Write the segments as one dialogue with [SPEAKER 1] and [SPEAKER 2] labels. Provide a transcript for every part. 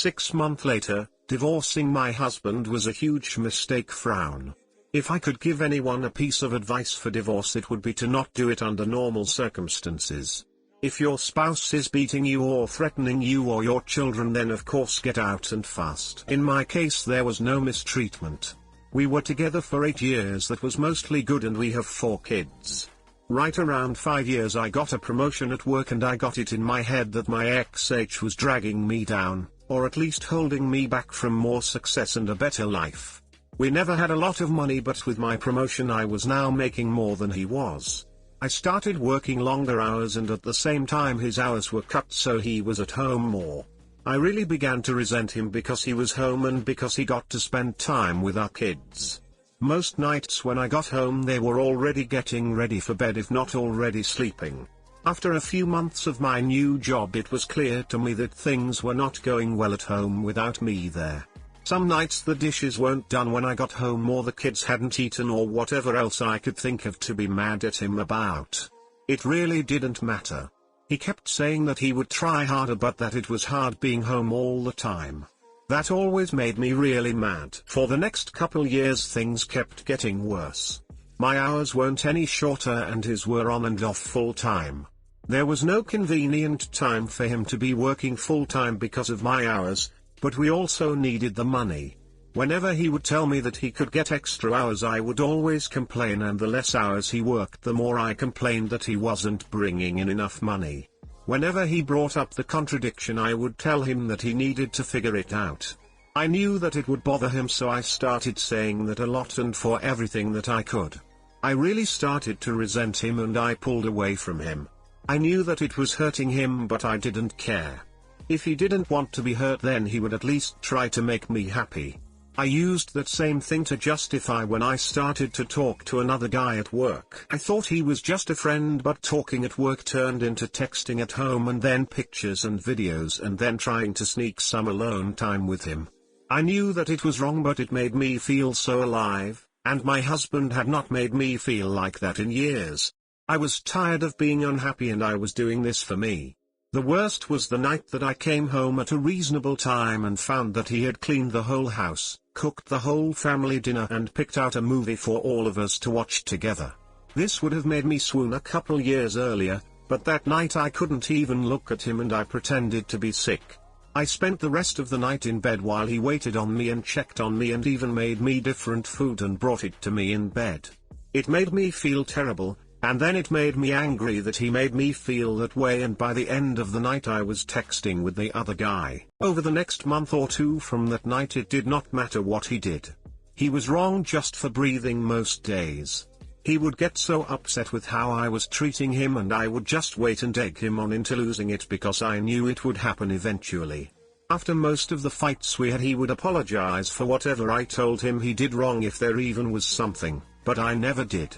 [SPEAKER 1] 6 months later, divorcing my husband was a huge mistake. Frown. If I could give anyone a piece of advice for divorce, it would be to not do it under normal circumstances. If your spouse is beating you or threatening you or your children, then of course get out and fast. In my case there was no mistreatment. We were together for 8 years, that was mostly good, and we have 4 kids. Right around 5 years I got a promotion at work, and I got it in my head that my ex was dragging me down, or at least holding me back from more success and a better life. We never had a lot of money, but with my promotion I was now making more than he was. I started working longer hours, and at the same time his hours were cut, so he was at home more. I really began to resent him because he was home and because he got to spend time with our kids. Most nights when I got home they were already getting ready for bed, if not already sleeping. After a few months of my new job, it was clear to me that things were not going well at home without me there. Some nights the dishes weren't done when I got home, or the kids hadn't eaten, or whatever else I could think of to be mad at him about. It really didn't matter. He kept saying that he would try harder, but that it was hard being home all the time. That always made me really mad. For the next couple years things kept getting worse. My hours weren't any shorter, and his were on and off full time. There was no convenient time for him to be working full time because of my hours, but we also needed the money. Whenever he would tell me that he could get extra hours, I would always complain, and the less hours he worked, the more I complained that he wasn't bringing in enough money. Whenever he brought up the contradiction, I would tell him that he needed to figure it out. I knew that it would bother him, so I started saying that a lot and for everything that I could. I really started to resent him, and I pulled away from him. I knew that it was hurting him, but I didn't care. If he didn't want to be hurt, then he would at least try to make me happy. I used that same thing to justify when I started to talk to another guy at work. I thought he was just a friend, but talking at work turned into texting at home, and then pictures and videos, and then trying to sneak some alone time with him. I knew that it was wrong, but it made me feel so alive, and my husband had not made me feel like that in years. I was tired of being unhappy, and I was doing this for me. The worst was the night that I came home at a reasonable time and found that he had cleaned the whole house, cooked the whole family dinner, and picked out a movie for all of us to watch together. This would have made me swoon a couple years earlier, but that night I couldn't even look at him, and I pretended to be sick. I spent the rest of the night in bed while he waited on me and checked on me, and even made me different food and brought it to me in bed. It made me feel terrible. And then it made me angry that he made me feel that way, and by the end of the night I was texting with the other guy. Over the next month or two from that night, it did not matter what he did. He was wrong just for breathing most days. He would get so upset with how I was treating him, and I would just wait and egg him on into losing it, because I knew it would happen eventually. After most of the fights we had, he would apologize for whatever I told him he did wrong, if there even was something, but I never did.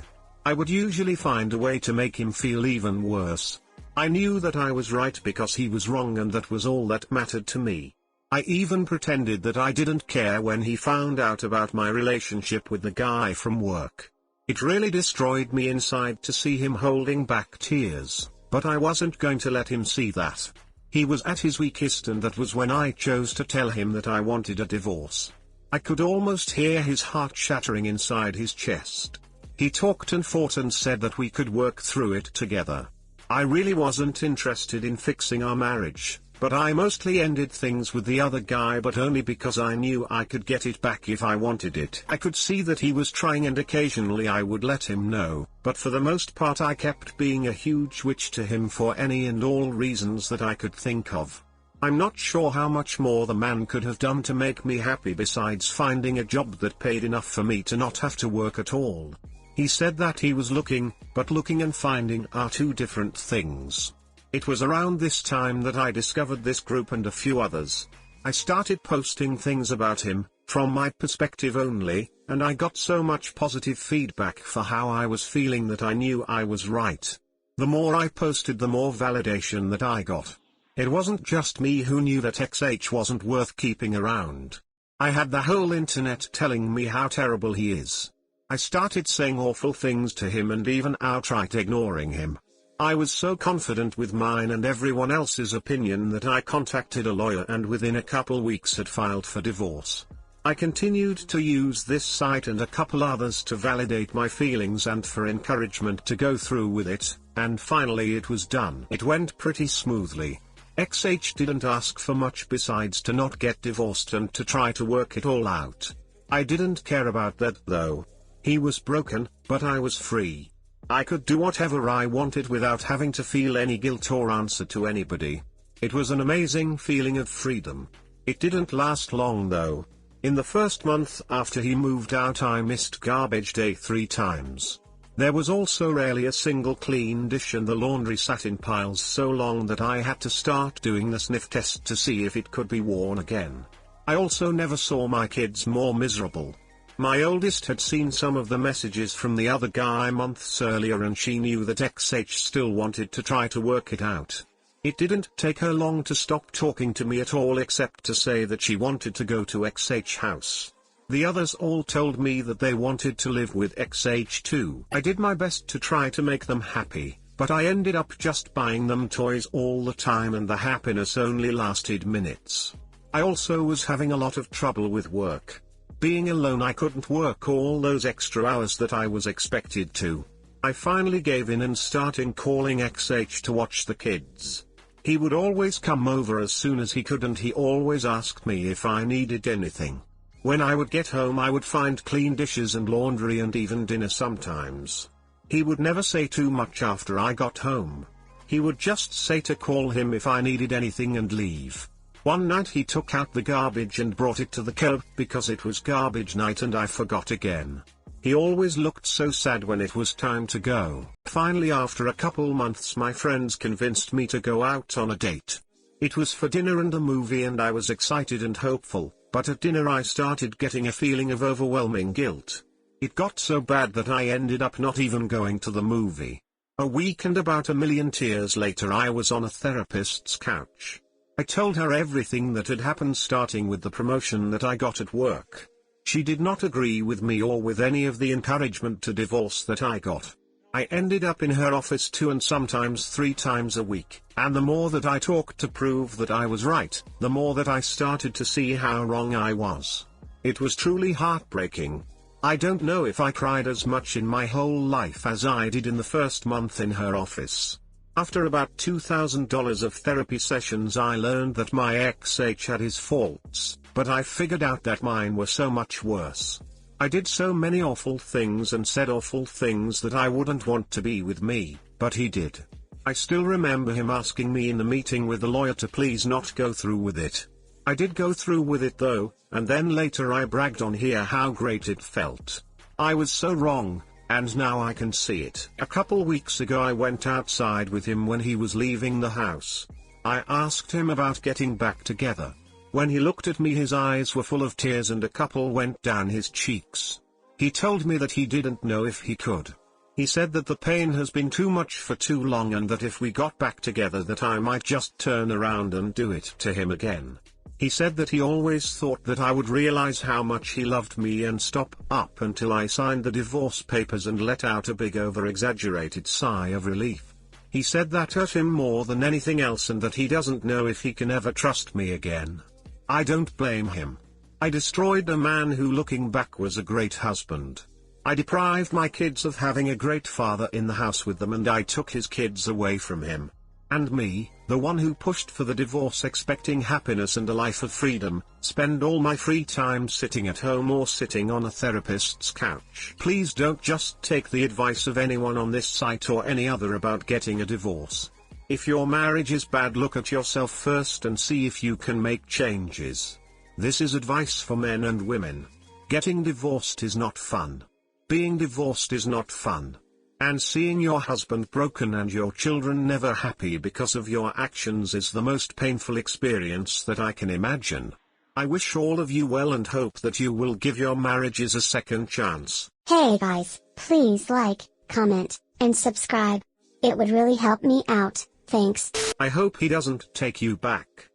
[SPEAKER 1] I would usually find a way to make him feel even worse. I knew that I was right because he was wrong, and that was all that mattered to me. I even pretended that I didn't care when he found out about my relationship with the guy from work. It really destroyed me inside to see him holding back tears, but I wasn't going to let him see that. He was at his weakest, and that was when I chose to tell him that I wanted a divorce. I could almost hear his heart shattering inside his chest. He talked and fought and said that we could work through it together. I really wasn't interested in fixing our marriage, but I mostly ended things with the other guy, but only because I knew I could get it back if I wanted it. I could see that he was trying, and occasionally I would let him know, but for the most part I kept being a huge witch to him for any and all reasons that I could think of. I'm not sure how much more the man could have done to make me happy besides finding a job that paid enough for me to not have to work at all. He said that he was looking, but looking and finding are two different things. It was around this time that I discovered this group and a few others. I started posting things about him, from my perspective only, and I got so much positive feedback for how I was feeling that I knew I was right. The more I posted, the more validation that I got. It wasn't just me who knew that XH wasn't worth keeping around. I had the whole internet telling me how terrible he is. I started saying awful things to him and even outright ignoring him. I was so confident with mine and everyone else's opinion that I contacted a lawyer and within a couple weeks had filed for divorce. I continued to use this site and a couple others to validate my feelings and for encouragement to go through with it, and finally it was done. It went pretty smoothly. XH didn't ask for much besides to not get divorced and to try to work it all out. I didn't care about that though. He was broken, but I was free. I could do whatever I wanted without having to feel any guilt or answer to anybody. It was an amazing feeling of freedom. It didn't last long though. In the first month after he moved out I missed garbage day 3 times. There was also rarely a single clean dish and the laundry sat in piles so long that I had to start doing the sniff test to see if it could be worn again. I also never saw my kids more miserable. My oldest had seen some of the messages from the other guy months earlier and she knew that XH still wanted to try to work it out. It didn't take her long to stop talking to me at all except to say that she wanted to go to XH house. The others all told me that they wanted to live with XH too. I did my best to try to make them happy, but I ended up just buying them toys all the time and the happiness only lasted minutes. I also was having a lot of trouble with work. Being alone I couldn't work all those extra hours that I was expected to. I finally gave in and started calling XH to watch the kids. He would always come over as soon as he could and he always asked me if I needed anything. When I would get home I would find clean dishes and laundry and even dinner sometimes. He would never say too much after I got home. He would just say to call him if I needed anything and leave. One night he took out the garbage and brought it to the curb because it was garbage night and I forgot again. He always looked so sad when it was time to go. Finally after a couple months my friends convinced me to go out on a date. It was for dinner and a movie and I was excited and hopeful, but at dinner I started getting a feeling of overwhelming guilt. It got so bad that I ended up not even going to the movie. A week and about 1 million tears later I was on a therapist's couch. I told her everything that had happened starting with the promotion that I got at work. She did not agree with me or with any of the encouragement to divorce that I got. I ended up in her office 2 and sometimes 3 times a week, and the more that I talked to prove that I was right, the more that I started to see how wrong I was. It was truly heartbreaking. I don't know if I cried as much in my whole life as I did in the first month in her office. After about $2,000 of therapy sessions I learned that my XH had his faults, but I figured out that mine were so much worse. I did so many awful things and said awful things that I wouldn't want to be with me, but he did. I still remember him asking me in the meeting with the lawyer to please not go through with it. I did go through with it though, and then later I bragged on here how great it felt. I was so wrong. And now I can see it. A couple weeks ago I went outside with him when he was leaving the house. I asked him about getting back together. When he looked at me his eyes were full of tears and a couple went down his cheeks. He told me that he didn't know if he could. He said that the pain has been too much for too long and that if we got back together that I might just turn around and do it to him again. He said that he always thought that I would realize how much he loved me and stop up until I signed the divorce papers and let out a big over-exaggerated sigh of relief. He said that hurt him more than anything else and that he doesn't know if he can ever trust me again. I don't blame him. I destroyed a man who looking back was a great husband. I deprived my kids of having a great father in the house with them and I took his kids away from him. And me, the one who pushed for the divorce expecting happiness and a life of freedom, spend all my free time sitting at home or sitting on a therapist's couch. Please don't just take the advice of anyone on this site or any other about getting a divorce. If your marriage is bad, look at yourself first and see if you can make changes. This is advice for men and women. Getting divorced is not fun. Being divorced is not fun. And seeing your husband broken and your children never happy because of your actions is the most painful experience that I can imagine. I wish all of you well and hope that you will give your marriages a second chance.
[SPEAKER 2] Hey guys, please like, comment, and subscribe. It would really help me out, thanks.
[SPEAKER 1] I hope he doesn't take you back.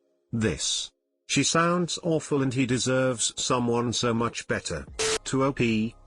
[SPEAKER 1] She sounds awful and he deserves someone so much better. to OP,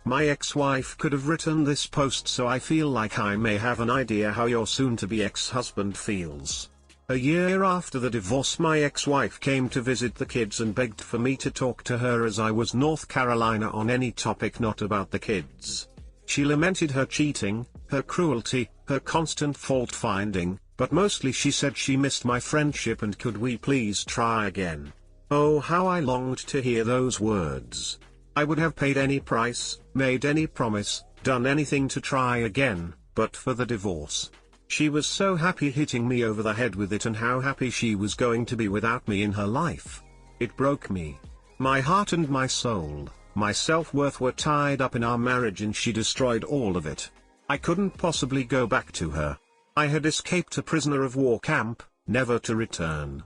[SPEAKER 1] my ex-wife could have written this post, so I feel like I may have an idea how your soon-to-be ex-husband feels. A year after the divorce, my ex-wife came to visit the kids and begged for me to talk to her as I was North Carolina on any topic not about the kids. She lamented her cheating, her cruelty, her constant fault-finding, but mostly she said she missed my friendship and could we please try again. Oh, how I longed to hear those words. I would have paid any price, made any promise, done anything to try again, but for the divorce. She was so happy hitting me over the head with it, and how happy she was going to be without me in her life. It broke me. My heart and my soul, my self-worth were tied up in our marriage, and she destroyed all of it. I couldn't possibly go back to her. I had escaped a prisoner of war camp, never to return.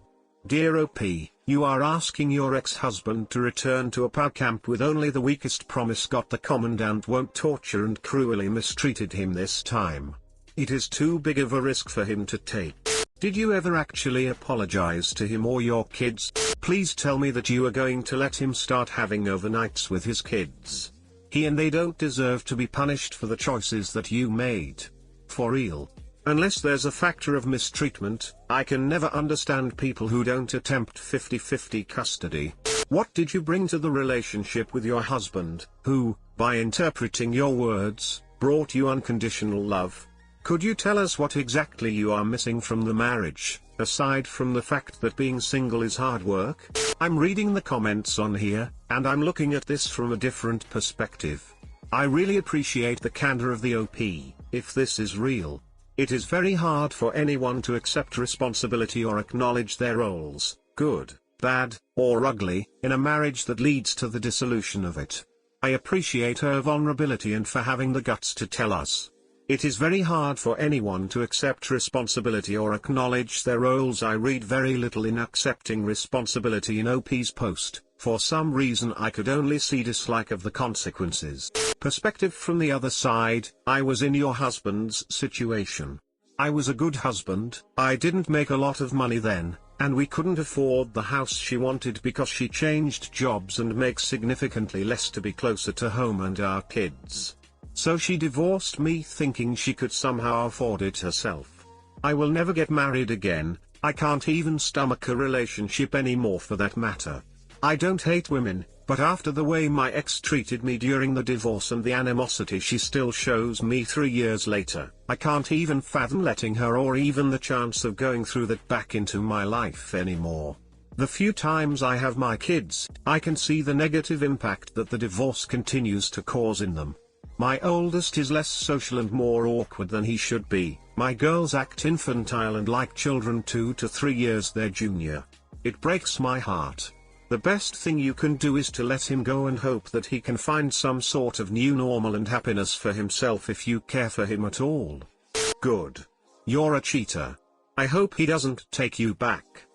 [SPEAKER 1] Dear OP, you are asking your ex-husband to return to a POW camp with only the weakest promise. Got the commandant won't torture and cruelly mistreated him this time. It is too big of a risk for him to take. Did you ever actually apologize to him or your kids? Please tell me that you are going to let him start having overnights with his kids. He and they don't deserve to be punished for the choices that you made. For real. Unless there's a factor of mistreatment, I can never understand people who don't attempt 50-50 custody. What did you bring to the relationship with your husband, who, by interpreting your words, brought you unconditional love? Could you tell us what exactly you are missing from the marriage, aside from the fact that being single is hard work? I'm reading the comments on here, and I'm looking at this from a different perspective. I really appreciate the candor of the OP, if this is real. It is very hard for anyone to accept responsibility or acknowledge their roles, good, bad, or ugly, in a marriage that leads to the dissolution of it. I appreciate her vulnerability and for having the guts to tell us. It is very hard for anyone to accept responsibility or acknowledge their roles. I read very little in accepting responsibility in OP's post. For some reason I could only see dislike of the consequences. Perspective from the other side, I was in your husband's situation. I was a good husband, I didn't make a lot of money then, and we couldn't afford the house she wanted because she changed jobs and makes significantly less to be closer to home and our kids. So she divorced me thinking she could somehow afford it herself. I will never get married again, I can't even stomach a relationship anymore for that matter. I don't hate women, but after the way my ex treated me during the divorce and the animosity she still shows me 3 years later, I can't even fathom letting her or even the chance of going through that back into my life anymore. The few times I have my kids, I can see the negative impact that the divorce continues to cause in them. My oldest is less social and more awkward than he should be, my girls act infantile and like children 2 to 3 years their junior. It breaks my heart. The best thing you can do is to let him go and hope that he can find some sort of new normal and happiness for himself if you care for him at all. Good. You're a cheater. I hope he doesn't take you back.